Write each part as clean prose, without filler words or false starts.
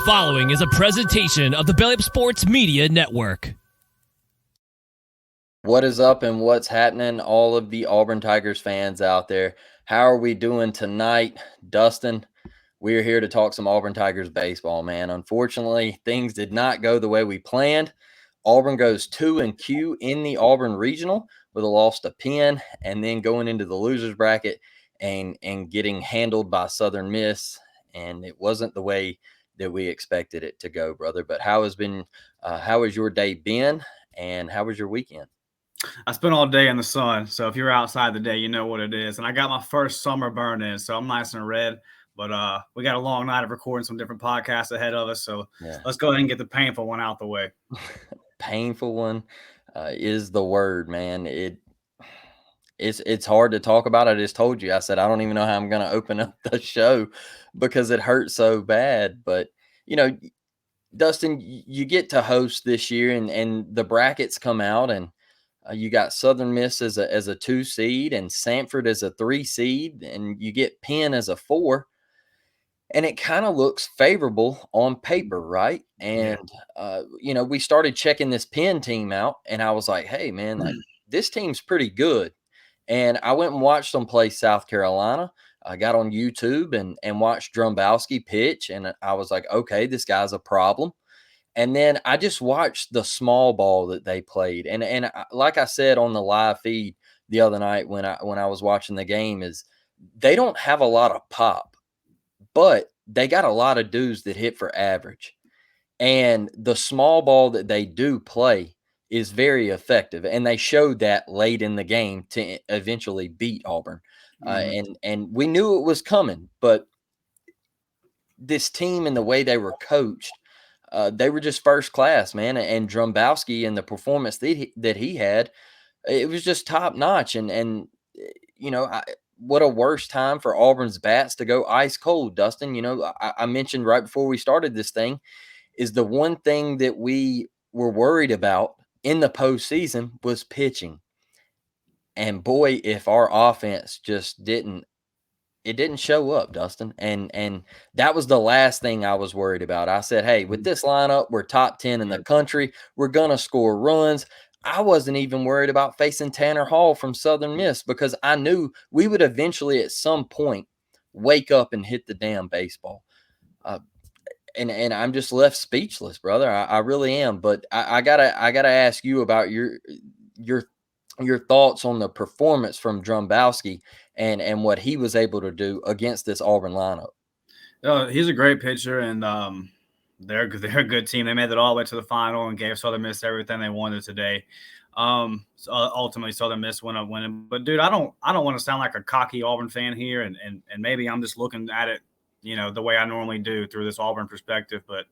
following is a presentation of the Belly Up Sports Media Network. What is up and what's happening, all of the Auburn Tigers fans out there? How are we doing tonight? Dustin, we're here to talk some Auburn Tigers baseball, man. Unfortunately, things did not go the way we planned. Auburn goes 2-Q in the Auburn Regional with a loss to Penn, and then going into the losers bracket and getting handled by Southern Miss. And it wasn't the way that we expected it to go, brother. But how has your day been, and how was your weekend? I spent all day in the sun, so if you're outside the day, you know what it is. And I got my first summer burn in, so I'm nice and red. But we got a long night of recording some different podcasts ahead of us, so Let's go ahead and get the painful one out the way. Painful one is the word, man. It's hard to talk about. I just told you. I said I don't even know how I'm going to open up the show because it hurts so bad. But Dustin, you get to host this year, and the brackets come out, and you got Southern Miss as a 2 seed and Sanford as a 3 seed, and you get Penn as a 4, and it kind of looks favorable on paper, right? And we started checking this Penn team out, and I was like, hey man, like this team's pretty good. And I went and watched them play South Carolina. I got on YouTube and watched Drumbowski pitch, and I was like, okay, this guy's a problem. And then I just watched the small ball that they played. And like I said on the live feed the other night when I was watching the game, is they don't have a lot of pop, but they got a lot of dudes that hit for average. And the small ball that they do play is very effective. And they showed that late in the game to eventually beat Auburn. And we knew it was coming, but this team and the way they were coached, they were just first class, man. And Drumbowski and the performance that he had, it was just top notch. And what a worse time for Auburn's bats to go ice cold, Dustin. I mentioned right before we started this thing is the one thing that we were worried about in the postseason was pitching. And boy, if our offense just didn't show up, Dustin. And that was the last thing I was worried about. I said, hey, with this lineup, we're top 10 in the country. We're going to score runs. I wasn't even worried about facing Tanner Hall from Southern Miss because I knew we would eventually at some point wake up and hit the damn baseball. And I'm just left speechless, brother. I really am. But I gotta ask you about your thoughts on the performance from Drumbowski and what he was able to do against this Auburn lineup. He's a great pitcher, and they're a good team. They made it all the way to the final and gave Southern Miss everything they wanted today. So ultimately, Southern Miss went up winning. But dude, I don't want to sound like a cocky Auburn fan here, and maybe I'm just looking at it, the way I normally do through this Auburn perspective. But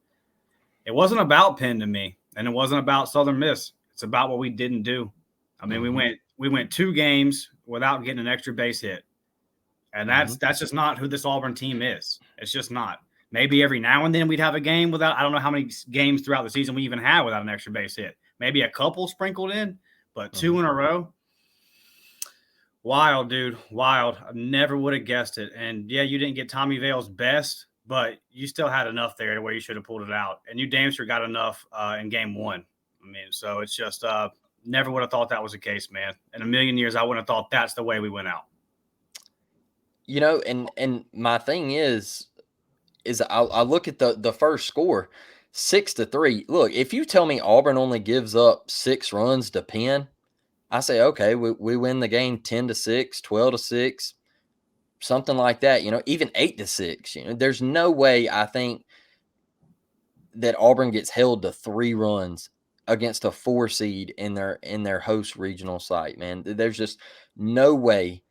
it wasn't about Penn to me, and it wasn't about Southern Miss. It's about what we didn't do. I mean, we went 2 games without getting an extra base hit. And that's just not who this Auburn team is. It's just not. Maybe every now and then we'd have a game without – I don't know how many games throughout the season we even had without an extra base hit. Maybe a couple sprinkled in, but 2 in a row. Wild, dude. Wild. I never would have guessed it. And, yeah, you didn't get Tommy Vale's best, but you still had enough there to where you should have pulled it out. And you damn sure got enough in game 1. I mean, so it's just never would have thought that was the case, man. In a million years, I wouldn't have thought that's the way we went out. And my thing is I look at the first score, 6-3. Look, if you tell me Auburn only gives up 6 runs to Penn, I say, okay, we win the game 10-6, 12-6, something like that, even 8-6. There's no way I think that Auburn gets held to 3 runs against a 4 seed in their host regional site, man. There's just no way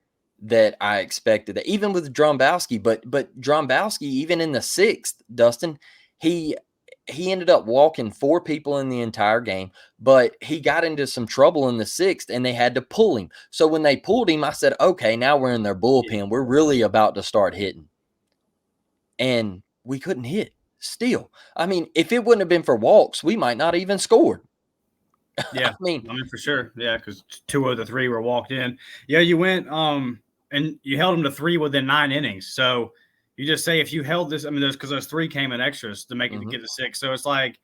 that I expected that, even with Drumbowski. But Drumbowski, even in the 6th, Dustin, he ended up walking 4 people in the entire game, but he got into some trouble in the 6th, and they had to pull him. So when they pulled him, I said, okay, now we're in their bullpen. We're really about to start hitting. And we couldn't hit. Still, I mean, if it wouldn't have been for walks, we might not even scored. Yeah, I mean for sure. Yeah, because 2 of the 3 were walked in. Yeah, you went and you held them to 3 within 9 innings. So You just say if you held this, I mean, there's 3 came in extras to make it to get to 6. So it's like,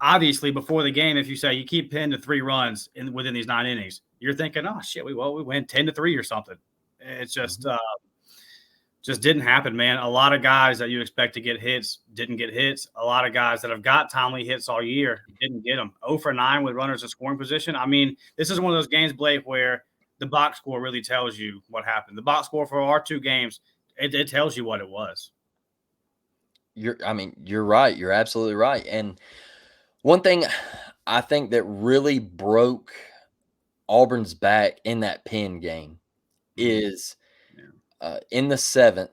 obviously before the game, if you say you keep Penn to 3 runs within these 9 innings, you're thinking, oh shit, we win 10-3 or something. It's just didn't happen, man. A lot of guys that you expect to get hits didn't get hits. A lot of guys that have got timely hits all year didn't get them. 0 for 9 with runners in scoring position. I mean, this is one of those games, Blake, where the box score really tells you what happened. The box score for our 2 games, it tells you what it was. You're right. You're absolutely right. And one thing I think that really broke Auburn's back in that Penn game is in the 7th.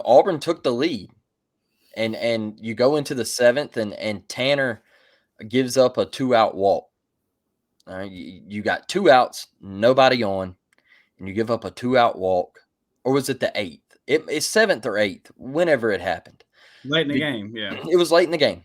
Auburn took the lead, and you go into the 7th, and Tanner gives up a 2-out walk. All right, you got 2 outs, nobody on, and you give up a 2-out walk, or was it the 8th? It's 7th or 8th, whenever it happened. Late in the game, yeah. It was late in the game.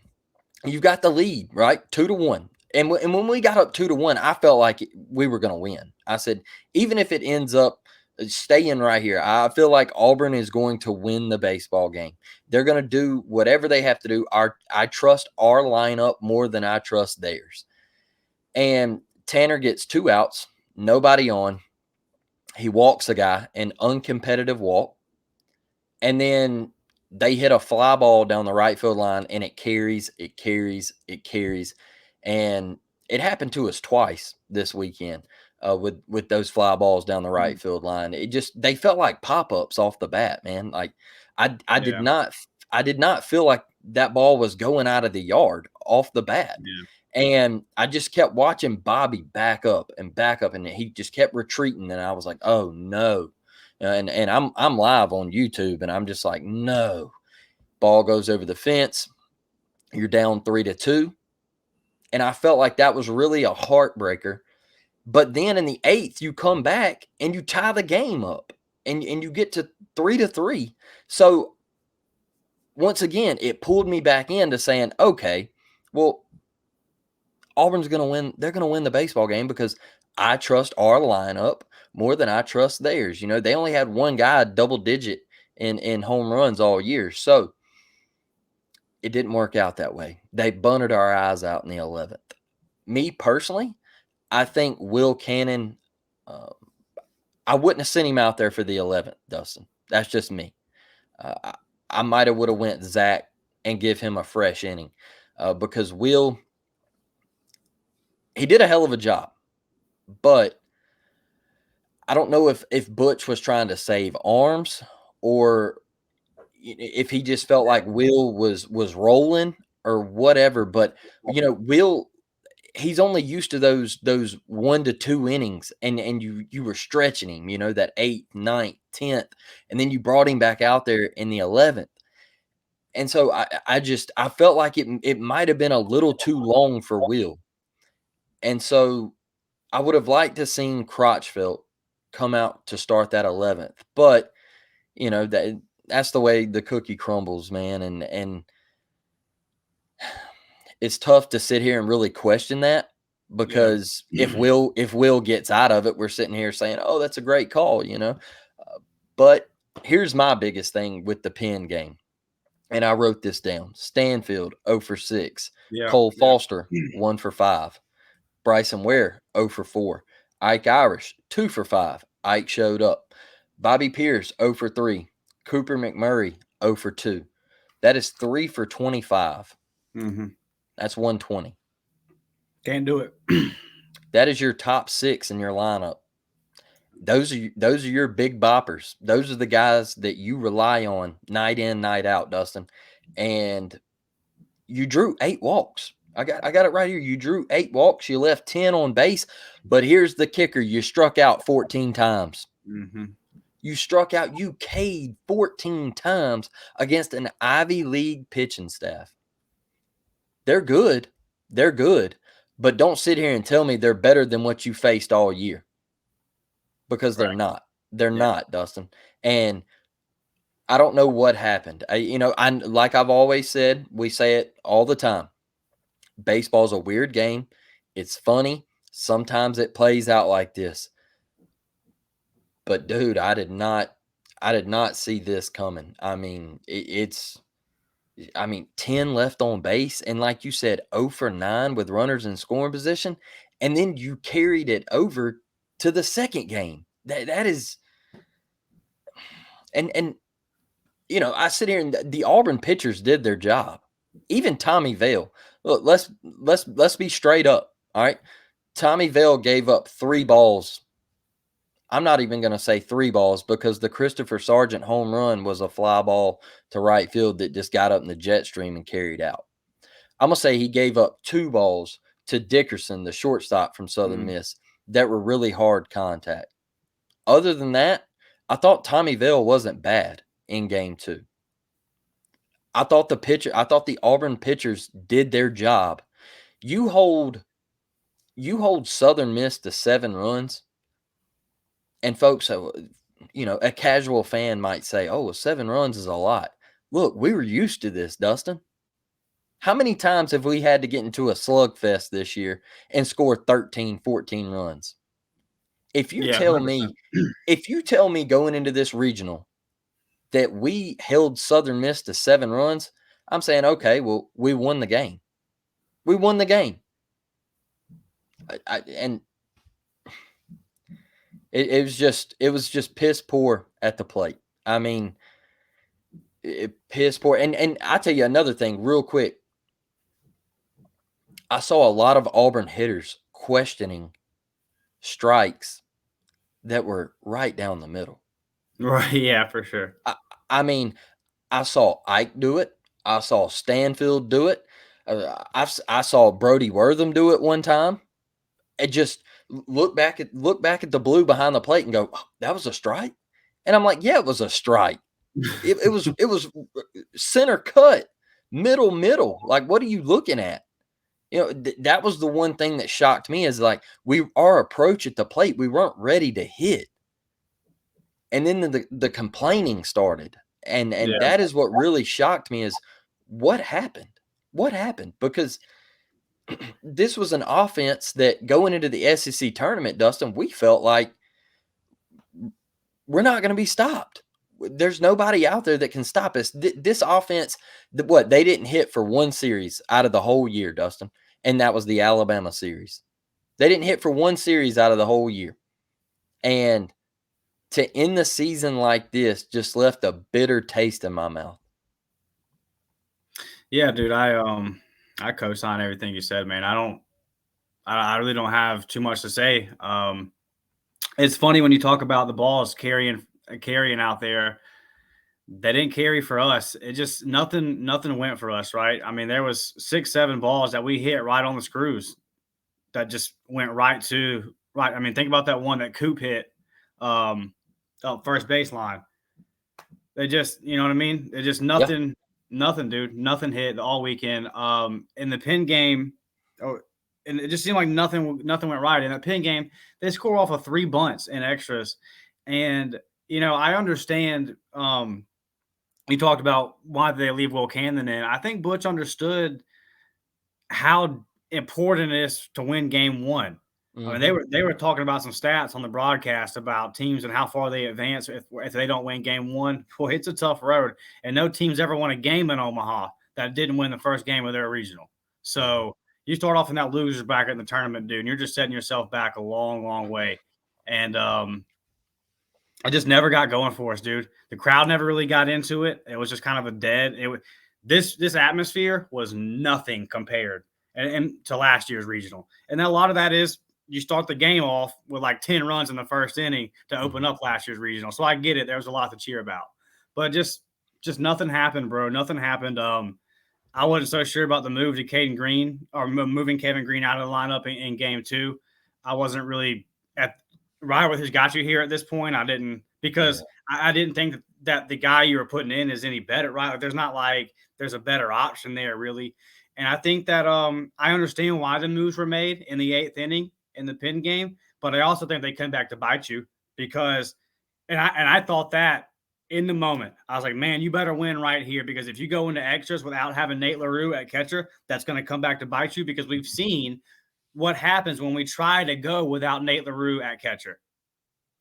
You've got the lead, right? 2-1. And when we got up 2-1, I felt like we were going to win. I said, even if it ends up staying right here, I feel like Auburn is going to win the baseball game. They're going to do whatever they have to do. I trust our lineup more than I trust theirs. And Tanner gets 2 outs, nobody on. He walks a guy, an uncompetitive walk. And then they hit a fly ball down the right field line, and it carries. And it happened to us twice this weekend with those fly balls down the right field line. They felt like pop-ups off the bat, man. Like I did not feel like that ball was going out of the yard off the bat. Yeah. And I just kept watching Bobby back up, and he just kept retreating. And I was like, oh no. And I'm live on YouTube, and I'm just like, no. Ball goes over the fence. You're down 3-2. And I felt like that was really a heartbreaker. But then in the 8th, you come back and you tie the game up, and you get to 3-3. So once again, it pulled me back into saying, okay, well, Auburn's going to win. They're going to win the baseball game because I trust our lineup more than I trust theirs. They only had one guy double digit in home runs all year. So it didn't work out that way. They bunted our eyes out in the 11th. Me personally, I think Will Cannon, I wouldn't have sent him out there for the 11th, Dustin. That's just me. I might have would have went Zach and give him a fresh inning because Will, he did a hell of a job. But I don't know if Butch was trying to save arms or if he just felt like Will was rolling or whatever. But, Will, he's only used to those 1 to 2 innings, and you were stretching him, that 8th, 9th, 10th, and then you brought him back out there in the 11th. And so I felt like it might have been a little too long for Will. And so I would have liked to seen Crotchfeld come out to start that 11th, but that's the way the cookie crumbles, man. And it's tough to sit here and really question that because if Will gets out of it, we're sitting here saying, oh, that's a great call, but here's my biggest thing with the Penn game. And I wrote this down. Stanfield, 0 for 6. Yeah. Cole Foster, 1 for 5. Bryson Ware, 0 for 4. Ike Irish, 2 for 5. Ike showed up. Bobby Pierce, 0 for 3. Cooper McMurray, 0 for 2. That is 3 for 25. Mm-hmm. That's 120. Can't do it. That is your top 6 in your lineup. Those are your big boppers. Those are the guys that you rely on night in, night out, Dustin. And you drew 8 walks. I got it right here. You drew 8 walks. You left 10 on base. But here's the kicker. You struck out 14 times. Mm-hmm. You struck out. You K'd 14 times against an Ivy League pitching staff. They're good. They're good. But don't sit here and tell me they're better than what you faced all year. Because they're not. They're not, Dustin. And I don't know what happened. Like I've always said, we say it all the time. Baseball's a weird game. It's funny. Sometimes it plays out like this. But dude, I did not I did not see this coming. I mean, it's 10 left on base, and like you said, 0 for 9 with runners in scoring position, and then you carried it over to the second game. That is, and I sit here and the Auburn pitchers did their job. Even Tommy Vale. Look, let's be straight up. All right. Tommy Vale gave up 3 balls. I'm not even going to say 3 balls because the Christopher Sargent home run was a fly ball to right field that just got up in the jet stream and carried out. I'm going to say he gave up 2 balls to Dickerson, the shortstop from Southern Miss, that were really hard contact. Other than that, I thought Tommy Vale wasn't bad in game 2. I thought the Auburn pitchers did their job. You hold Southern Miss to 7 runs, and folks, a casual fan might say, "Oh, well, 7 runs is a lot." Look, we were used to this, Dustin. How many times have we had to get into a slugfest this year and score 13, 14 runs? If you tell 100%. me going into this regional that we held Southern Miss to 7 runs, I'm saying, okay, well, we won the game. We won the game. And it was just piss poor at the plate. I mean, piss poor. And I tell you another thing real quick. I saw a lot of Auburn hitters questioning strikes that were right down the middle. Right, yeah, for sure. I mean, I saw Ike do it. I saw Stanfield do it. I saw Brody Wortham do it one time. And just look back at the blue behind the plate and go, oh, that was a strike. And I'm like, yeah, it was a strike. It was center cut, middle. Like, what are you looking at? That was the one thing that shocked me is like our approach at the plate, we weren't ready to hit. And then the complaining started. And that is what really shocked me is what happened? What happened? Because this was an offense that going into the SEC tournament, Dustin, we felt like we're not going to be stopped. There's nobody out there that can stop us. This offense, they didn't hit for 1 series out of the whole year, Dustin, and that was the Alabama series. They didn't hit for 1 series out of the whole year. And to end the season like this just left a bitter taste in my mouth. Yeah, dude, I co-sign everything you said, man. I really don't have too much to say. It's funny when you talk about the balls carrying out there. They didn't carry for us. It just nothing went for us, right? I mean, there was 6, 7 balls that we hit right on the screws that just went right. I mean, think about that one that Coop hit up first baseline. They just, you know what I mean? It just nothing, dude. Nothing hit all weekend. In the Penn game, and it just seemed like nothing went right. In the Penn game, they score off of 3 bunts and extras. And, I understand you talked about why they leave Will Cannon in. I think Butch understood how important it is to win game 1. Mm-hmm. I mean, they were talking about some stats on the broadcast about teams and how far they advance if they don't win game 1. Boy, it's a tough road, and no team's ever won a game in Omaha that didn't win the first game of their regional. So you start off in that loser's bracket in the tournament, dude, and you're just setting yourself back a long, long way. And it just never got going for us, dude. The crowd never really got into it. It was just kind of a dead. This atmosphere was nothing compared and to last year's regional. And a lot of that is you start the game off with like 10 runs in the first inning to open up last year's regional. So I get it. There was a lot to cheer about. But just nothing happened, bro. Nothing happened. I wasn't so sure about the move to Caden Green or moving Kevin Green out of the lineup in game 2. I wasn't really right with who's got you here at this point. I didn't because I didn't think that the guy you were putting in is any better, right? Like there's not like there's a better option there, really. And I think that I understand why the moves were made in the 8th inning in the Penn game, but I also think they come back to bite you because, and I thought that in the moment, I was like, man, you better win right here because if you go into extras without having Nate LaRue at catcher, that's going to come back to bite you because we've seen what happens when we try to go without Nate LaRue at catcher.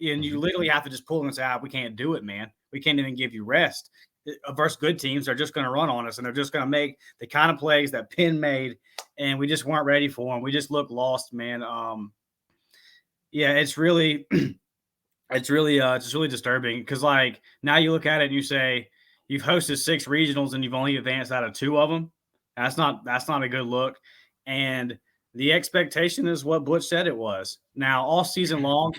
And you literally have to just pull them and say, we can't do it, man. We can't even give you rest. Versus good teams are just going to run on us, and they're just going to make the kind of plays that Penn made, and we just weren't ready for them. We just looked lost, man. Yeah, it's really it's really disturbing because, like, now you look at it and you say you've hosted 6 regionals and you've only advanced out of 2 of them. That's not a good look. And the expectation is what Butch said it was. Now, all season long,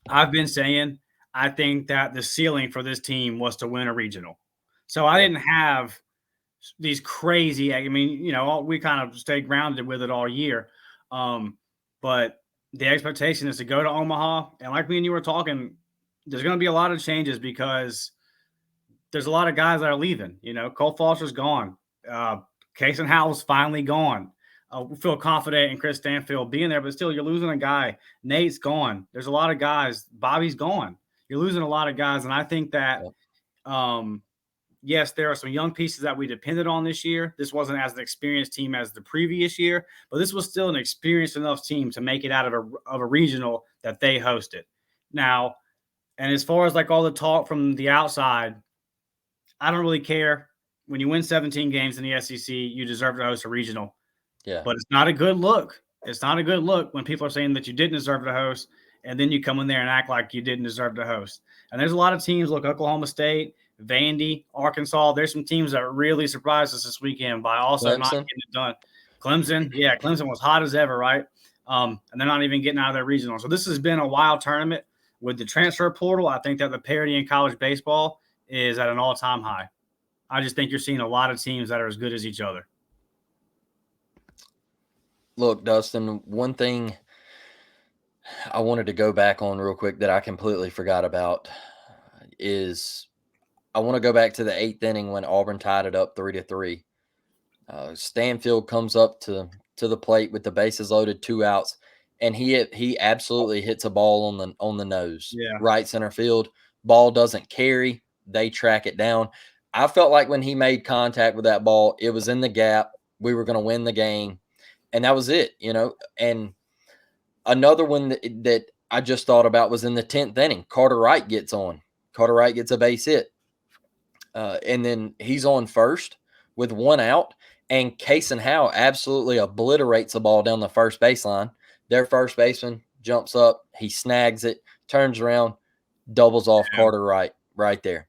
I've been saying I think that the ceiling for this team was to win a regional. So I didn't have these crazy, I mean, we kind of stayed grounded with it all year. But the expectation is to go to Omaha. And like me and you were talking, there's going to be a lot of changes because there's a lot of guys that are leaving. Cole Foster's gone. Case and Howell's finally gone. We feel confident in Chris Stanfield being there, but still, you're losing a guy. Nate's gone. There's a lot of guys. Bobby's gone. You're losing a lot of guys, and I think that, yes, there are some young pieces that we depended on this year. This wasn't as an experienced team as the previous year, but this was still an experienced enough team to make it out of a regional that they hosted. Now, and as far as like all the talk from the outside, I don't really care. When you win 17 games in the SEC, you deserve to host a regional. Yeah. But it's not a good look. It's not a good look when people are saying that you didn't deserve to host, and then you come in there and act like you didn't deserve to host. And there's a lot of teams, look, Oklahoma State, Vandy, Arkansas. There's some teams that really surprised us this weekend by also not getting it done. Clemson, yeah, Clemson was hot as ever, right? And they're not even getting out of their regional. So this has been a wild tournament. With the transfer portal, I think that the parity in college baseball is at an all-time high. I just think you're seeing a lot of teams that are as good as each other. Look, Dustin, one thing I wanted to go back on real quick that I completely forgot about is I want to go back to the 8th inning when Auburn tied it up 3-3. Stanfield comes up to the plate with the bases loaded, 2 outs, and he absolutely hits a ball on the nose, right center field. Ball doesn't carry. They track it down. I felt like when he made contact with that ball, it was in the gap. We were going to win the game, and that was it, And another one that I just thought about was in the 10th inning. Carter Wright gets on. Carter Wright gets a base hit. And then he's on first with 1 out, and Case and Howe absolutely obliterates the ball down the first baseline. Their first baseman jumps up, he snags it, turns around, doubles off Carter Wright right there.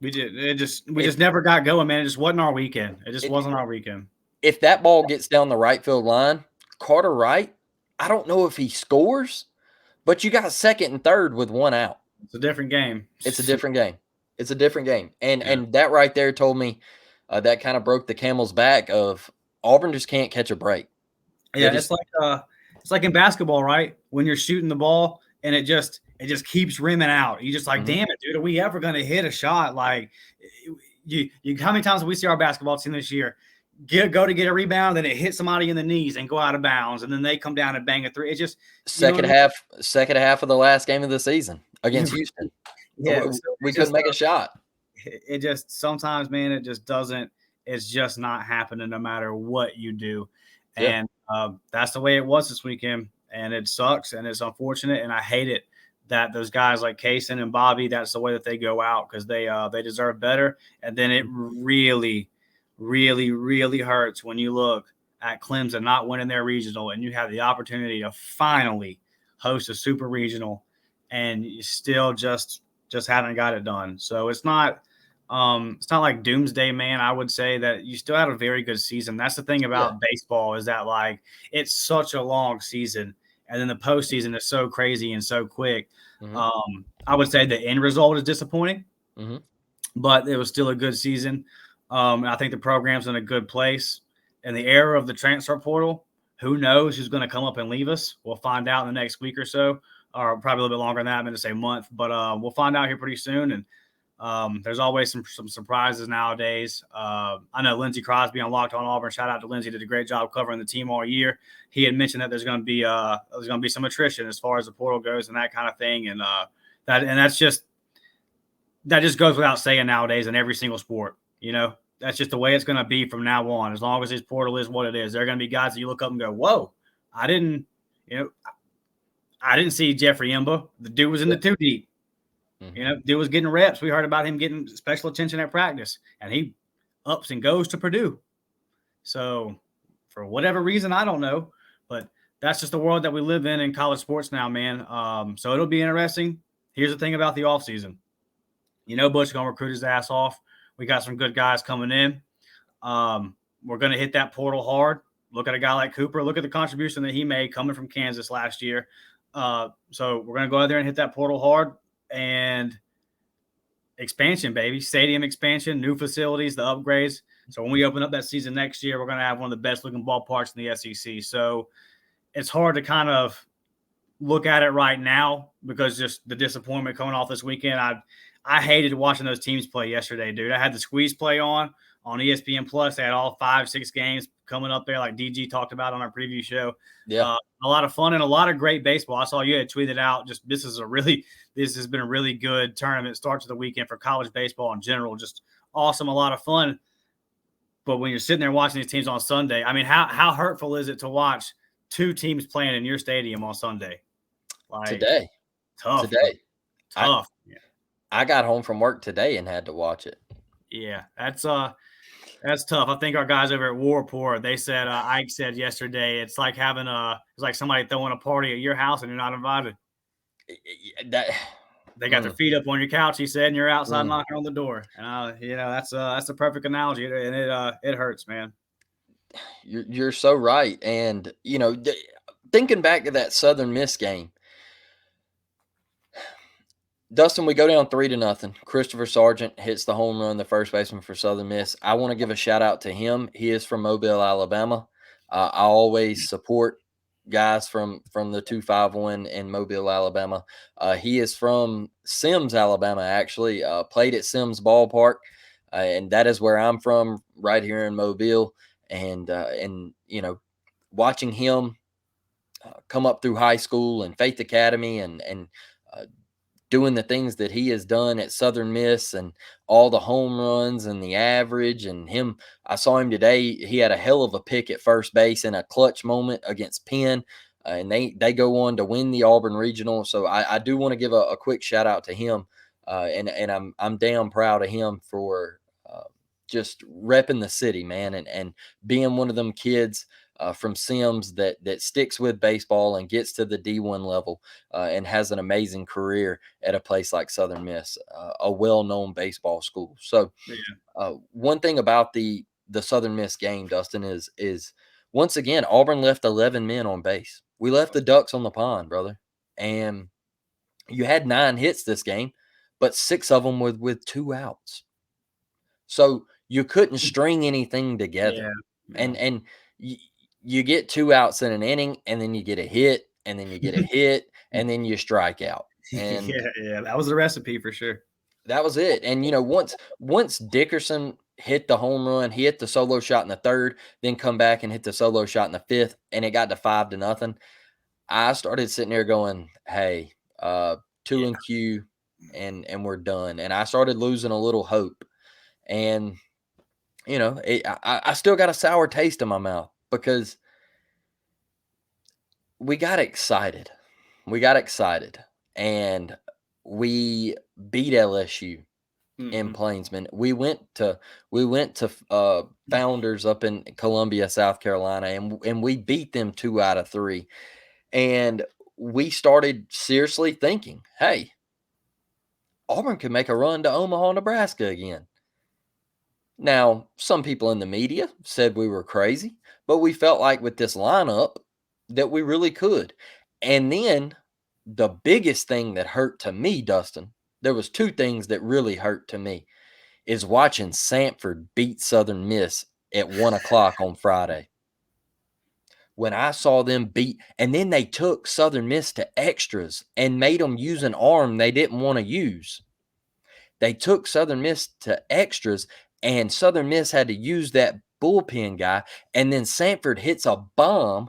We just never got going, man. It just wasn't our weekend. It just wasn't our weekend. If that ball gets down the right field line, Carter Wright, I don't know if he scores, but you got 2nd and 3rd with 1 out. It's a different game. It's a different game. It's a different game. And that right there told me that kind of broke the camel's back of Auburn just can't catch a break. Yeah, it's like in basketball, right? When you're shooting the ball and it just keeps rimming out. You just like, damn it, dude, are we ever going to hit a shot? Like, you how many times have we see our basketball team this year go to get a rebound, then it hits somebody in the knees and go out of bounds, and then they come down and bang a 3. It just second half of the last game of the season against Houston. Yeah, we couldn't make a shot. It just sometimes, man, it just doesn't. It's just not happening no matter what you do, and that's the way it was this weekend. And it sucks, and it's unfortunate, and I hate it that those guys like Kaysen and Bobby, that's the way that they go out because they deserve better. And then it really, really, really hurts when you look at Clemson not winning their regional, and you have the opportunity to finally host a super regional, and you still just haven't got it done. So it's not like doomsday, man. I would say that you still had a very good season. That's the thing about baseball is that, like, it's such a long season, and then the postseason is so crazy and so quick. I would say the end result is disappointing, but it was still a good season. And I think the program's in a good place. In the era of the transfer portal, who knows who's going to come up and leave us? We'll find out in the next week or so, or probably a little bit longer than that. I'm going to say month, but we'll find out here pretty soon. And there's always some surprises nowadays. I know Lindsey Crosby on Locked On Auburn. Shout out to Lindsey, did a great job covering the team all year. He had mentioned that there's going to be some attrition as far as the portal goes and that kind of thing. And that just goes without saying nowadays in every single sport. That's just the way it's going to be from now on. As long as this portal is what it is, there are going to be guys that you look up and go, "Whoa, I I didn't see Jeffrey Imba. The dude was in the 2 deep. Mm-hmm. Dude was getting reps. We heard about him getting special attention at practice, and he ups and goes to Purdue. So for whatever reason, I don't know, but that's just the world that we live in college sports now, man. So it'll be interesting. Here's the thing about the offseason. Butch going to recruit his ass off. We got some good guys coming in. We're going to hit that portal hard. Look at a guy like Cooper. Look at the contribution that he made coming from Kansas last year. So we're going to go out there and hit that portal hard. And expansion, baby. Stadium expansion, new facilities, the upgrades. So when we open up that season next year, we're going to have one of the best-looking ballparks in the SEC. So it's hard to kind of look at it right now because just the disappointment coming off this weekend. I hated watching those teams play yesterday, dude. I had the squeeze play on ESPN Plus. They had all 5-6 games coming up there, like DG talked about on our preview show. Yeah, a lot of fun and a lot of great baseball. I saw you had tweeted out. Just this has been a really good tournament. Start to the weekend for college baseball in general. Just awesome, a lot of fun. But when you're sitting there watching these teams on Sunday, I mean, how hurtful is it to watch 2 teams playing in your stadium on Sunday? today. Tough. I got home from work today and had to watch it. Yeah, that's tough. I think our guys over at Warport, they said, Ike said yesterday, it's like having it's like somebody throwing a party at your house and you're not invited. They got their feet up on your couch, he said, and you're outside knocking on the door. And that's a perfect analogy, and it hurts, man. You're so right. And thinking back to that Southern Miss game, Dustin, we go down 3-0. Christopher Sargent hits the home run, the first baseman for Southern Miss. I want to give a shout out to him. He is from Mobile, Alabama. I always support guys from the 251 in Mobile, Alabama. He is from Sims, Alabama, actually. Played at Sims Ballpark, and that is where I'm from, right here in Mobile. And watching him come up through high school and Faith Academy and doing the things that he has done at Southern Miss and all the home runs and the average and him. I saw him today. He had a hell of a pick at first base in a clutch moment against Penn, and they go on to win the Auburn Regional. So I do want to give a quick shout out to him, and I'm damn proud of him for just repping the city, man, and being one of them kids from Sims that sticks with baseball and gets to the D1 level and has an amazing career at a place like Southern Miss, a well-known baseball school. So one thing about the Southern Miss game, Dustin, is once again, Auburn left 11 men on base. We left the ducks on the pond, brother. And you had 9 hits this game, but 6 of them with 2 outs. So you couldn't string anything together. Yeah. And you get 2 outs in an inning, and then you get a hit, and then you get a hit, and then you strike out. And yeah, that was the recipe for sure. That was it. And once Dickerson hit the home run, he hit the solo shot in the 3rd, then come back and hit the solo shot in the 5th, and it got to 5-0. I started sitting there going, "Hey, 2 and Q, and we're done." And I started losing a little hope. And I still got a sour taste in my mouth because we got excited. And we beat LSU in Plainsman. We went to Founders up in Columbia, South Carolina, and we beat them 2 out of 3. And we started seriously thinking, hey, Auburn could make a run to Omaha, Nebraska again. Now, some people in the media said we were crazy, but we felt like with this lineup that we really could. And then the biggest thing that hurt to me, Dustin, there was 2 things that really hurt to me, is watching Sanford beat Southern Miss at 1:00 on Friday. When I saw them beat, and then they took Southern Miss to extras and made them use an arm they didn't want to use. They took Southern Miss to extras, and Southern Miss had to use that bullpen guy, and then Sanford hits a bomb,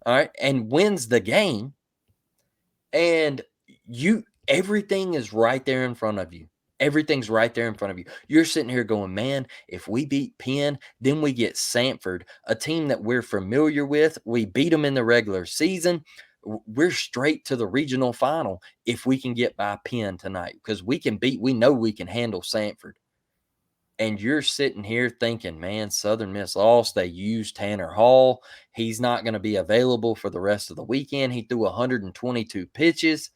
all right, and wins the game. And everything is right there in front of you. Everything's right there in front of you. You're sitting here going, man, if we beat Penn, then we get Sanford, a team that we're familiar with. We beat them in the regular season. we're straight to the regional final if we can get by Penn tonight, because we know we can handle Sanford. And you're sitting here thinking, man, Southern Miss lost. They used Tanner Hall. He's not going to be available for the rest of the weekend. He threw 122 pitches.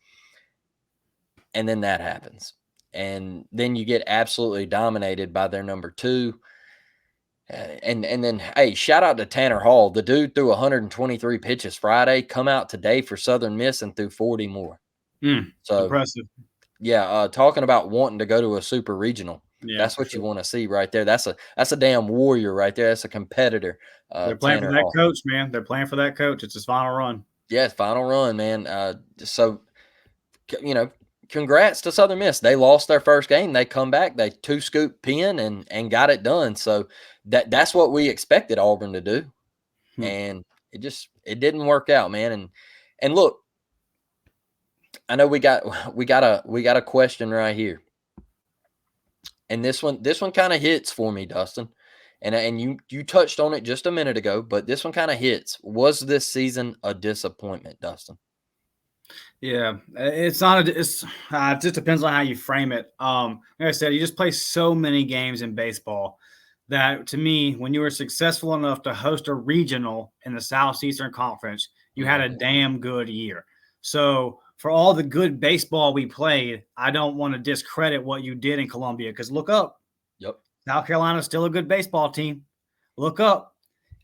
And then that happens. And then you get absolutely dominated by their number 2. And then, hey, shout out to Tanner Hall. The dude threw 123 pitches Friday, come out today for Southern Miss and threw 40 more. So impressive. Yeah, talking about wanting to go to a super regional. Yeah, that's what you want to see right there. That's a damn warrior right there. That's a competitor. They're playing Tanner for that Hall. coach, man. They're playing for that coach. It's his final run. Yeah, final run, man. So, congrats to Southern Miss. They lost their first game. They come back. They 2-scoop Penn and got it done. So that's what we expected Auburn to do, and it didn't work out, man. And look, I know we got a question right here. And this one kind of hits for me, Dustin. And you touched on it just a minute ago, but this one kind of hits. Was this season a disappointment, Dustin? Yeah, it's not. It just depends on how you frame it. Like I said, you just play so many games in baseball that, to me, when you were successful enough to host a regional in the Southeastern Conference, you had a damn good year. So for all the good baseball we played, I don't want to discredit what you did in Columbia, because look up. Yep. South Carolina's still a good baseball team. Look up.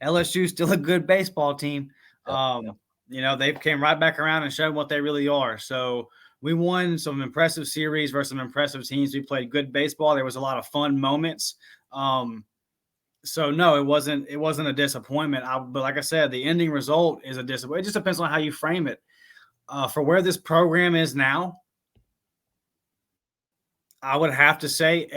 LSU's still a good baseball team. Yep. They came right back around and showed what they really are. So we won some impressive series versus some impressive teams. We played good baseball. There was a lot of fun moments. So no, it wasn't a disappointment. But like I said, the ending result is a disappointment. It just depends on how you frame it. For where this program is now, I would have to say,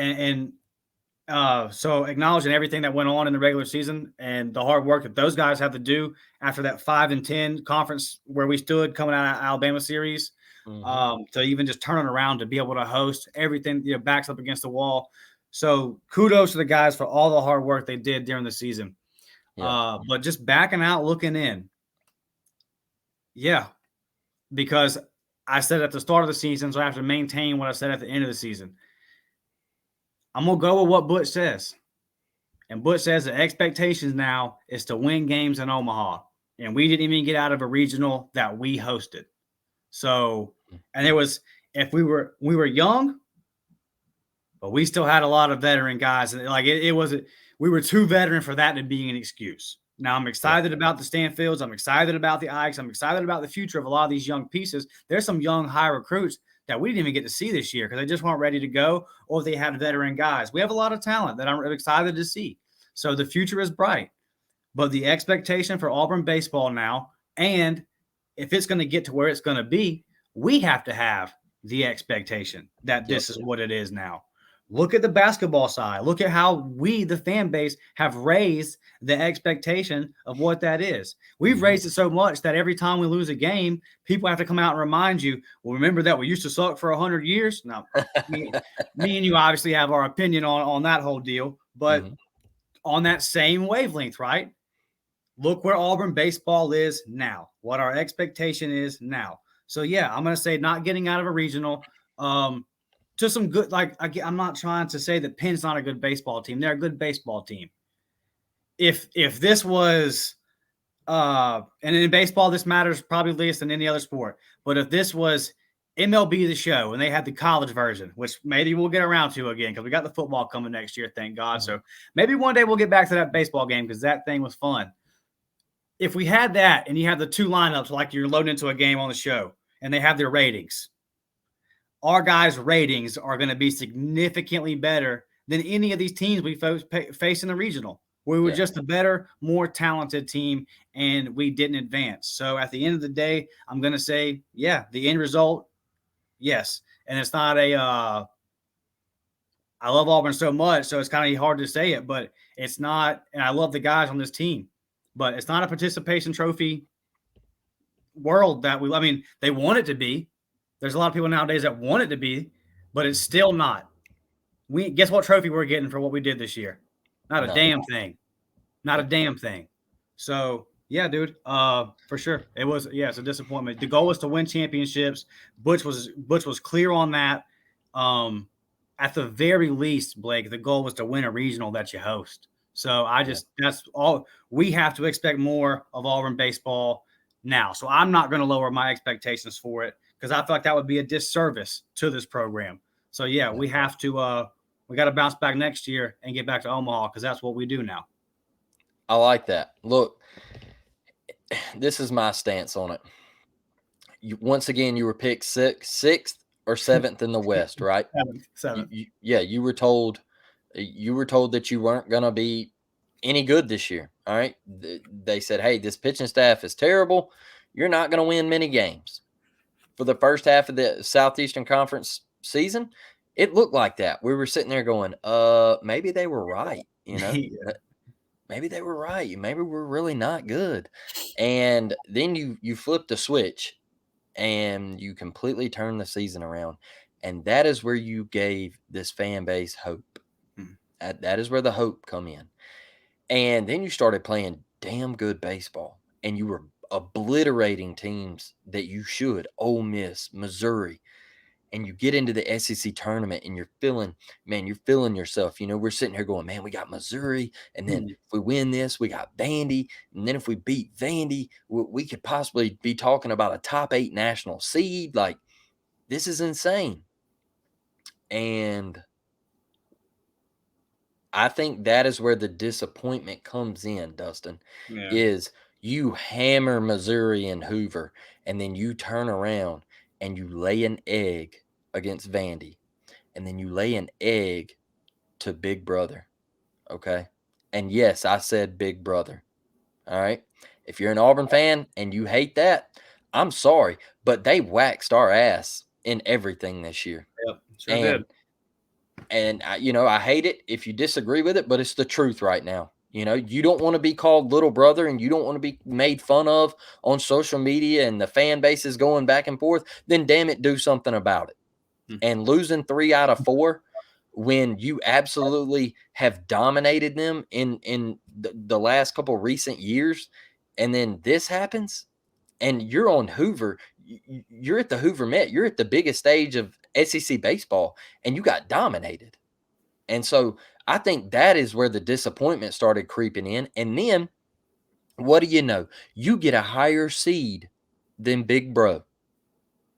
so acknowledging everything that went on in the regular season and the hard work that those guys have to do after that 5-10 conference where we stood coming out of Alabama series, to even just turn it around to be able to host everything, backs up against the wall. So kudos to the guys for all the hard work they did during the season. Yeah. But just backing out, looking in. Yeah. Because I said at the start of the season, so I have to maintain what I said at the end of the season. I'm going to go with what Butch says. And Butch says the expectations now is to win games in Omaha. And we didn't even get out of a regional that we hosted. So, and it was, if we were young, but we still had a lot of veteran guys. And we were too veteran for that to be an excuse. Now, I'm excited about the Stanfields. I'm excited about the Ikes. I'm excited about the future of a lot of these young pieces. There's some young, high recruits that we didn't even get to see this year because they just weren't ready to go, or they had veteran guys. We have a lot of talent that I'm excited to see. So the future is bright. But the expectation for Auburn baseball now, and if it's going to get to where it's going to be, we have to have the expectation that this is what it is now. Look at the basketball side. Look at how we, the fan base, have raised the expectation of what that is. We've raised it so much that every time we lose a game, people have to come out and remind you, well, remember that we used to suck for 100 years? Now, me and you obviously have our opinion on that whole deal, but on that same wavelength, right? Look where Auburn baseball is now, what our expectation is now. So, yeah, I'm going to say not getting out of a regional, to some good, I'm not trying to say that Penn's not a good baseball team. They're a good baseball team. If this was, and in baseball, this matters probably less than any other sport, but if this was MLB The Show and they had the college version, which maybe we'll get around to again because we got the football coming next year, thank God. So maybe one day we'll get back to that baseball game because that thing was fun. If we had that and you have the two lineups like you're loading into a game on the show and they have their ratings, our guys' ratings are going to be significantly better than any of these teams we face in the regional. We were just a better, more talented team, and we didn't advance. So at the end of the day, I'm going to say, yeah, the end result, yes. And it's not I love Auburn so much, so it's kind of hard to say it, but it's not, and I love the guys on this team, but it's not a participation trophy world that they want it to be. There's a lot of people nowadays that want it to be, but it's still not. Guess what trophy we're getting for what we did this year? Not a damn thing. Not a damn thing. So Yeah, dude. For sure. It was, yeah, it's a disappointment. The goal was to win championships. Butch was clear on that. At the very least, Blake, the goal was to win a regional that you host. So Yeah. that's all we have to expect more of Auburn baseball now. So I'm not going to lower my expectations for it because I feel like that would be a disservice to this program. So yeah, Yeah. we have to we got to bounce back next year and get back to Omaha because that's what we do now. I like that. Look, this is my stance on it. Once again, you were picked sixth or seventh in the West, right? Seventh. Yeah, you were told that you weren't going to be any good this year. All right. They said, hey, this pitching staff is terrible. You're not going to win many games. For the first half of the Southeastern Conference season, it looked like that. We were sitting there going, maybe they were right. Yeah. Maybe they were right. Maybe we're really not good. And then you flip the switch and you completely turn the season around. And that is where you gave this fan base hope. Mhm. That is where the hope come in. And then you started playing damn good baseball, and you were obliterating teams that you should. Ole Miss, Missouri, and you get into the SEC tournament, and you're feeling yourself. We're sitting here going, man, we got Missouri, and then if we win this, we got Vandy, and then if we beat Vandy, we could possibly be talking about a top 8 national seed. Like, this is insane. And I think that is where the disappointment comes in, Dustin, Yeah. is you hammer Missouri and Hoover, and then you turn around and you lay an egg against Vandy, and then you lay an egg to Big Brother. Okay. And yes, I said Big Brother. All right. If you're an Auburn fan and you hate that, I'm sorry, but they waxed our ass in everything this year. Yep. Sure And did. I hate it if you disagree with it, but it's the truth right now. You don't want to be called little brother and you don't want to be made fun of on social media and the fan base is going back and forth, then damn it, do something about it. Hmm. And losing 3 out of 4 when you absolutely have dominated them in the last couple recent years, and then this happens and you're on Hoover, you're at the Hoover Met, you're at the biggest stage of SEC baseball, and you got dominated. And so I think that is where the disappointment started creeping in. And then what do you know? You get a higher seed than Big Bro.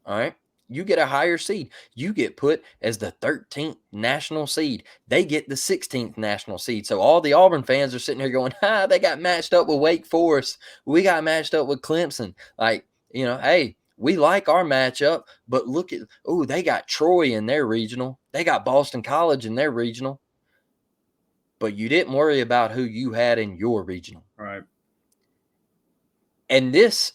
All right. You get a higher seed. You get put as the 13th national seed. They get the 16th national seed. So all the Auburn fans are sitting here going, they got matched up with Wake Forest. We got matched up with Clemson. Like, hey, we like our matchup, but look at, they got Troy in their regional. They got Boston College in their regional. But you didn't worry about who you had in your regional. Right. And this,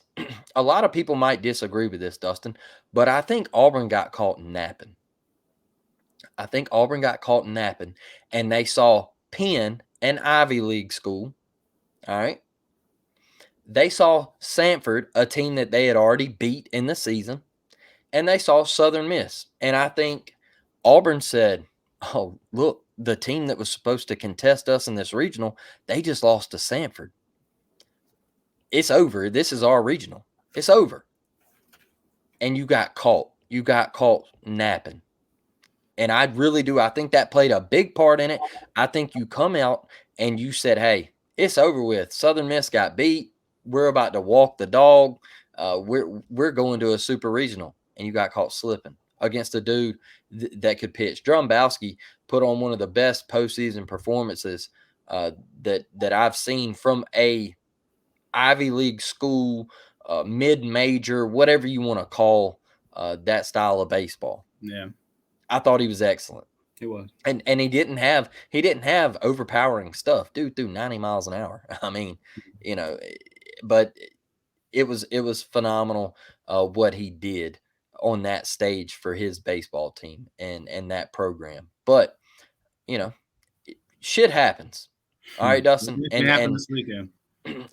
a lot of people might disagree with this, Dustin, but I think Auburn got caught napping. And they saw Penn, an Ivy League school. All right. They saw Sanford, a team that they had already beat in the season, and they saw Southern Miss. And I think Auburn said, oh, look, the team that was supposed to contest us in this regional, they just lost to Sanford. It's over. This is our regional. It's over. And you got caught. You got caught napping. And I really do. I think that played a big part in it. I think you come out and you said, hey, it's over with. Southern Miss got beat. We're about to walk the dog. We're going to a super regional. And you got caught slipping against a dude that could pitch. Drumbowski put on one of the best postseason performances that I've seen from a Ivy League school, mid-major, whatever you want to call that style of baseball. Yeah. I thought he was excellent. It was. And he didn't have overpowering stuff. Dude threw 90 miles an hour. I mean, but it was phenomenal what he did on that stage for his baseball team and that program. But, shit happens. All right, Dustin. It happened this weekend.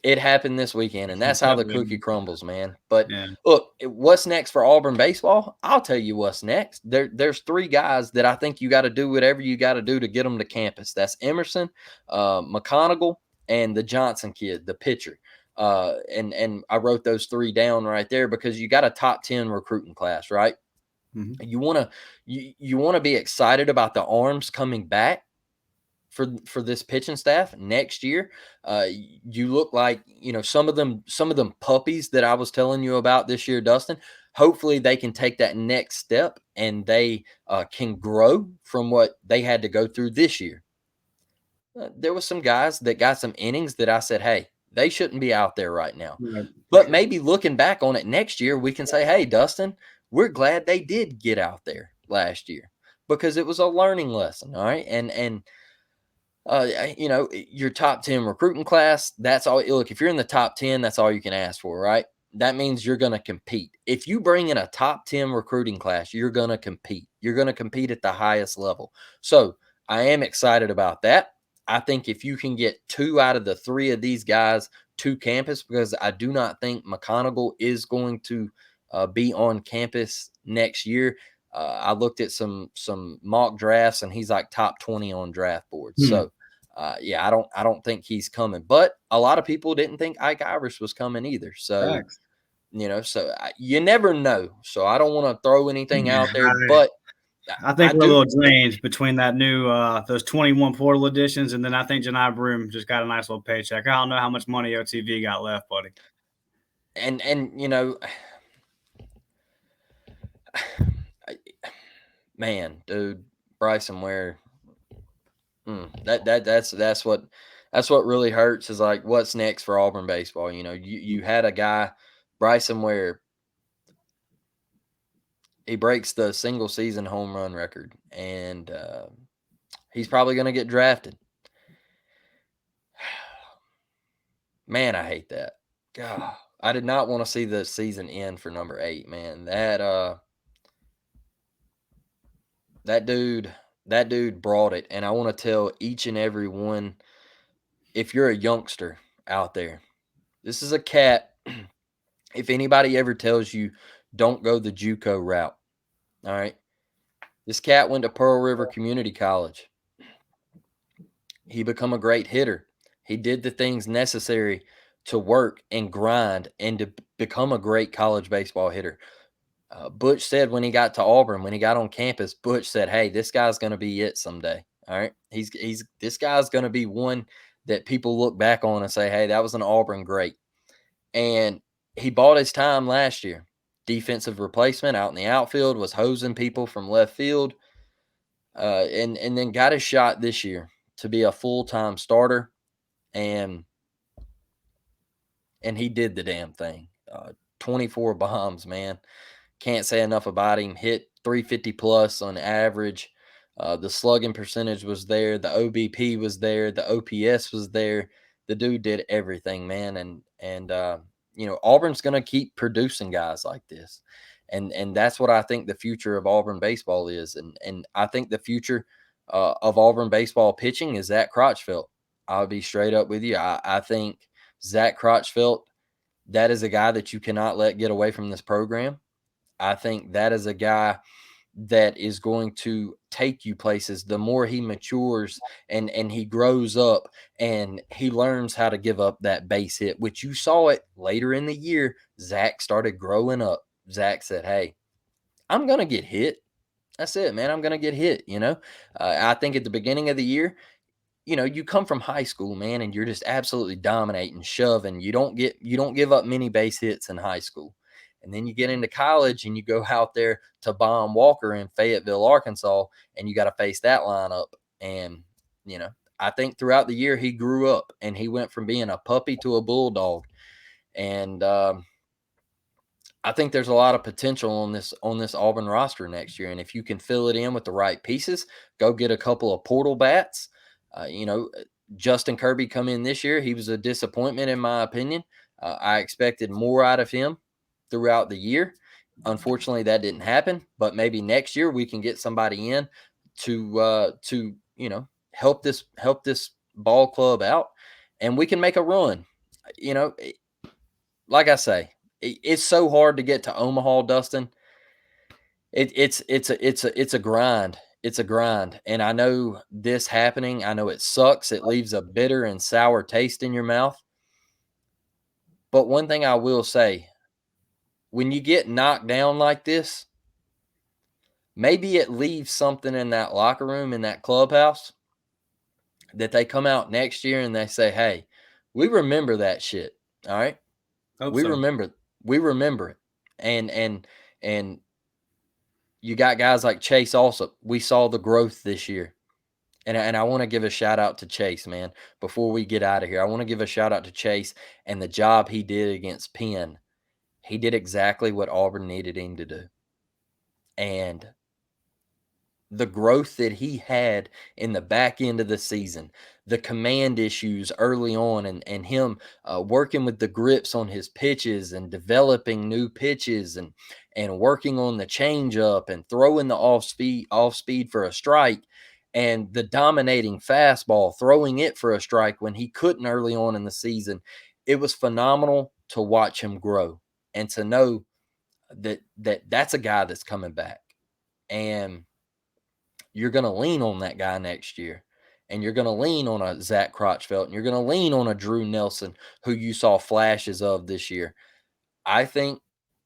It happened this weekend, and that's how the cookie crumbles, man. But Yeah. look, what's next for Auburn baseball? I'll tell you what's next. There's 3 guys that I think you got to do whatever you got to do to get them to campus. That's Emerson, McConaughey, and the Johnson kid, the pitcher. And I wrote those 3 down right there because you got a top 10 recruiting class, right? Mm-hmm. You want to be excited about the arms coming back for this pitching staff next year. You look like, some of them puppies that I was telling you about this year, Dustin. Hopefully they can take that next step and they can grow from what they had to go through this year. There was some guys that got some innings that I said, hey, they shouldn't be out there right now. Right, But sure. maybe looking back on it next year, we can say, hey, Dustin, we're glad they did get out there last year because it was a learning lesson. All right. And your top 10 recruiting class, that's all. Look, if you're in the top 10, that's all you can ask for, right? That means you're going to compete. If you bring in a top 10 recruiting class, you're going to compete. You're going to compete at the highest level. So I am excited about that. I think if you can get 2 out of the 3 of these guys to campus, because I do not think McConaughey is going to be on campus next year. I looked at some mock drafts, and he's like top 20 on draft boards. So, yeah, I don't think he's coming. But a lot of people didn't think Ike Irish was coming either. So, Facts. You never know. So I don't want to throw anything out there, Right. but I think I we're a do. little drained between that new those 21 portal editions, and then I think Janai Broom just got a nice little paycheck. I don't know how much money OTV got left, buddy. And man, dude, Bryson Ware. That's what really hurts is like what's next for Auburn baseball. You had a guy, Bryson Ware. He breaks the single season home run record, and he's probably going to get drafted. Man, I hate that. God, I did not want to see the season end for number 8. Man, that dude brought it, and I want to tell each and every one, if you're a youngster out there, this is a cat. If anybody ever tells you don't go the JUCO route, all right, this cat went to Pearl River Community College. He become a great hitter. He did the things necessary to work and grind and to become a great college baseball hitter. Butch said when he got to Auburn, when he got on campus, Butch said, "Hey, this guy's going to be it someday. All right, this guy's going to be one that people look back on and say, hey, that was an Auburn great." And he bought his time last year. Defensive replacement out in the outfield, was hosing people from left field, and then got his shot this year to be a full-time starter, and he did the damn thing. 24 bombs, man. Can't say enough about him. Hit 350 plus on average. The slugging percentage was there. The OBP was there. The OPS was there. The dude did everything, man. And Auburn's going to keep producing guys like this. And that's what I think the future of Auburn baseball is. And I think the future of Auburn baseball pitching is Zach Crotchfeld. I'll be straight up with you. I think Zach Crotchfeld, that is a guy that you cannot let get away from this program. I think that is a guy that is going to take you places the more he matures and he grows up and he learns how to give up that base hit, which you saw it later in the year. Zach started growing up. Zach said, hey, I'm going to get hit. That's it, man. I'm going to get hit. I think at the beginning of the year, you come from high school, man, and you're just absolutely dominating, shoving. You don't give up many base hits in high school. And then you get into college and you go out there to Bomb Walker in Fayetteville, Arkansas, and you got to face that lineup. And, I think throughout the year he grew up and he went from being a puppy to a bulldog. And I think there's a lot of potential on this Auburn roster next year. And if you can fill it in with the right pieces, go get a couple of portal bats. Justin Kirby come in this year. He was a disappointment in my opinion. I expected more out of him throughout the year. Unfortunately, that didn't happen. But maybe next year we can get somebody in to help this ball club out, and we can make a run. Like I say, it's so hard to get to Omaha, Dustin. It's a grind. It's a grind. And I know this happening. I know it sucks. It leaves a bitter and sour taste in your mouth. But one thing I will say, when you get knocked down like this, maybe it leaves something in that locker room, in that clubhouse, that they come out next year and they say, hey, we remember that shit. All right. Hope We so. remember it. And you got guys like Chase also. We saw the growth this year. And I want to give a shout out to Chase, man. Before we get out of here, I want to give a shout out to Chase and the job he did against Penn. He did exactly what Auburn needed him to do. And the growth that he had in the back end of the season, the command issues early on, and him working with the grips on his pitches and developing new pitches and working on the changeup and throwing the off speed for a strike, and the dominating fastball, throwing it for a strike when he couldn't early on in the season. It was phenomenal to watch him grow and to know that's a guy that's coming back. And you're going to lean on that guy next year. And you're going to lean on a Zach Crotchfeld. And you're going to lean on a Drew Nelson, who you saw flashes of this year. I think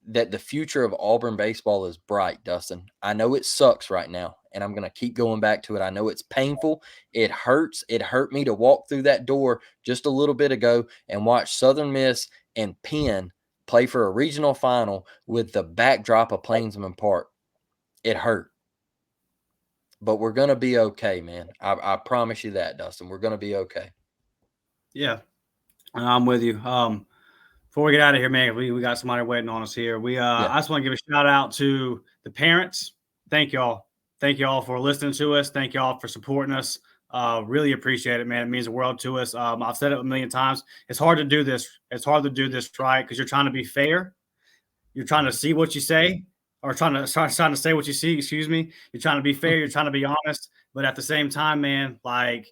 that the future of Auburn baseball is bright, Dustin. I know it sucks right now, and I'm going to keep going back to it. I know it's painful. It hurts. It hurt me to walk through that door just a little bit ago and watch Southern Miss and Penn play for a regional final with the backdrop of Plainsman Park. It hurt. But we're going to be okay, man. I promise you that, Dustin. We're going to be okay. Yeah, I'm with you. Before we get out of here, man, we got somebody waiting on us here. I just want to give a shout out to the parents. Thank y'all. Thank y'all for listening to us. Thank y'all for supporting us. Really appreciate it, man. It means the world to us. I've said it a million times. It's hard to do this. It's hard to do this right because you're trying to be fair. You're trying to see what you say. Or trying to say what you see, excuse me. You're trying to be fair. You're trying to be honest. But at the same time, man, like,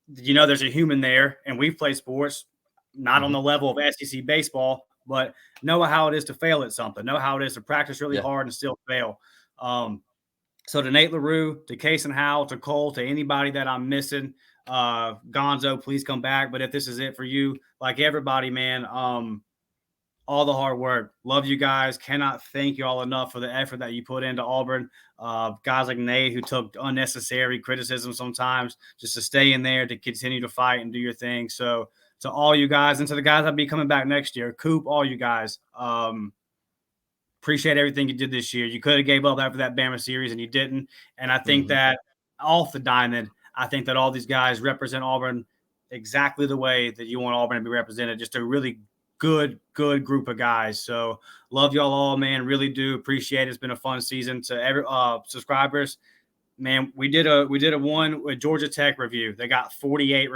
there's a human there, and we've played sports, not on the level of SEC baseball, but know how it is to fail at something. Know how it is to practice really hard and still fail. So to Nate LaRue, to Case and Howell, to Cole, to anybody that I'm missing, Gonzo, please come back. But if this is it for you, like everybody, man, all the hard work. Love you guys. Cannot thank you all enough for the effort that you put into Auburn. Guys like Nate who took unnecessary criticism sometimes just to stay in there, to continue to fight and do your thing. So to all you guys and to the guys that'll be coming back next year, Coop, all you guys, appreciate everything you did this year. You could have gave up after that Bama series and you didn't. And I think that off the diamond, I think that all these guys represent Auburn exactly the way that you want Auburn to be represented. Just a really good group of guys. So love y'all all, man. Really do appreciate it. It's been a fun season. To every subscribers, man, we did a one with Georgia Tech review. They got 48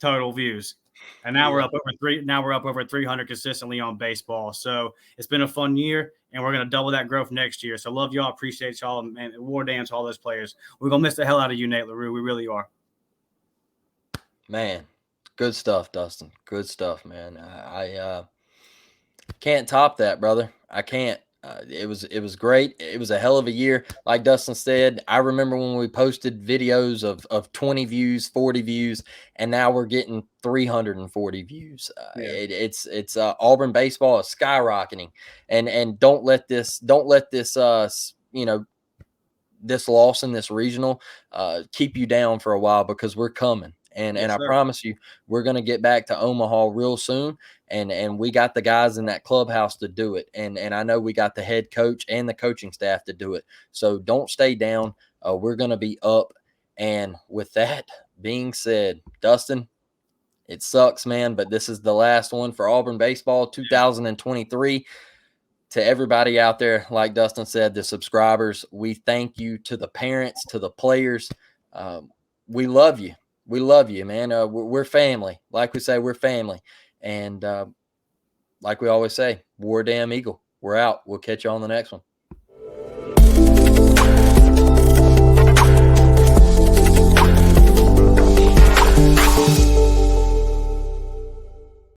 total views, and now we're up over 300 consistently on baseball. So it's been a fun year, and we're gonna double that growth next year. So love y'all, appreciate y'all, and war dance all those players. We're gonna miss the hell out of you, Nate LaRue. We really are. Man, good stuff, Dustin. Good stuff, man. I can't top that, brother. I can't. It was great. It was a hell of a year. Like Dustin said, I remember when we posted videos of 20 views, 40 views, and now we're getting 340 views. It's Auburn baseball is skyrocketing, and don't let this this loss in this regional keep you down for a while, because we're coming. And I promise you, we're going to get back to Omaha real soon. And we got the guys in that clubhouse to do it. And I know we got the head coach and the coaching staff to do it. So don't stay down. We're going to be up. And with that being said, Dustin, it sucks, man, but this is the last one for Auburn baseball 2023. To everybody out there, like Dustin said, the subscribers, we thank you. To the parents, to the players, we love you. We love you, man. We're family. Like we say, we're family. And like we always say, War Damn Eagle. We're out. We'll catch you on the next one.